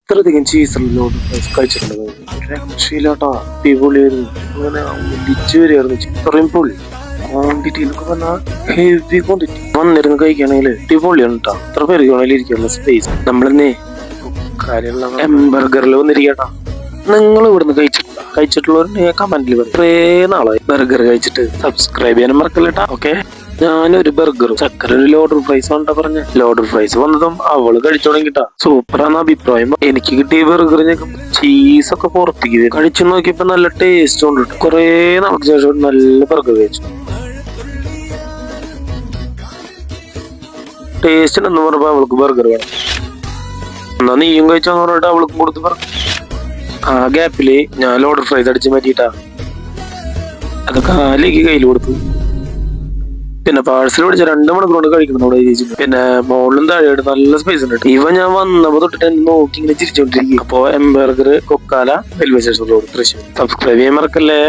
ഇത്രയധികം ചീസറിലോട്ട് കഴിച്ചിട്ടുണ്ട്. രക്ഷയിലാട്ടാ, അടിപൊളിയായിരുന്നു. അങ്ങനെ ഒലിച്ചു വരികയായിരുന്നു. ഇത്രയും പൊളി ക്വാണ്ടിറ്റി എന്നൊക്കെ പറഞ്ഞാൽ ഹെവി ക്വാണ്ടിറ്റി. വന്നിരുന്ന് കഴിക്കുകയാണെങ്കിൽ അടിപൊളിയാണ് കേട്ടോ. അത്ര പേർക്ക് വേണമെങ്കിൽ ഇരിക്കാനുള്ള സ്പേസ്. നമ്മളെന്നേ ബർഗറിൽ വന്നിരിക്കട്ടാ. നിങ്ങൾ ഇവിടുന്ന് കഴിച്ചിട്ടുള്ളവരുണ്ടെങ്കിൽ കമന്റിൽ പറയും. കുറേ നാളായി ബർഗർ കഴിച്ചിട്ട്. സബ്സ്ക്രൈബ് ചെയ്യാനും മറക്കല്ലേട്ടാ. ഓക്കെ, ഞാനൊരു ബർഗറും ചക്കര ഒരു ലോഡർ ഫ്രൈസ് കൊണ്ടാ പറഞ്ഞ. ലോഡർ ഫ്രൈസ് വന്നതും അവള് കഴിച്ചു തുടങ്ങിട്ടാ. സൂപ്പറാന്ന് അഭിപ്രായം. എനിക്ക് കിട്ടിയ ബർഗർ ചീസൊക്കെ പുറത്തേക്ക് കഴിച്ചു നോക്കിയപ്പോ നല്ല ടേസ്റ്റ് ഉണ്ട്. കൊറേ നാൾക്ക് ശേഷം നല്ല ബർഗർ കഴിച്ചു. ടേസ്റ്റ് എന്ന് പറഞ്ഞപ്പോ അവൾക്ക് ബർഗർ വേണം. എന്നാ നീയും കഴിച്ചോന്ന് പറഞ്ഞിട്ട് അവൾക്കും കൊടുത്ത് ബർഗർ. ആ ഗ്യാപ്പില് ഞാൻ ലോഡർ ഫ്രൈസ് അടിച്ച് മാറ്റിട്ടാ അതൊക്കെ കാലേക്ക് കയ്യിൽ കൊടുത്തു. പിന്നെ പാഴ്സൽ പിടിച്ച 2 മണിക്കൂർ കൊണ്ട് കഴിക്കണം അവിടെ ചേച്ചി. പിന്നെ മുകളിലും താഴെയായിട്ട് നല്ല സ്പേസ് ഉണ്ട്. ഇവ ഞാൻ വന്നപ്പോ തൊട്ടിട്ട് എന്നെ നോക്കി ഇങ്ങനെ ചിരിച്ചോണ്ടിരിക്കും. അപ്പൊ എംബർഗർ Kokkala railway station road Thrissur. Subscribe ചെയ്യാൻ മറക്കല്ലേ.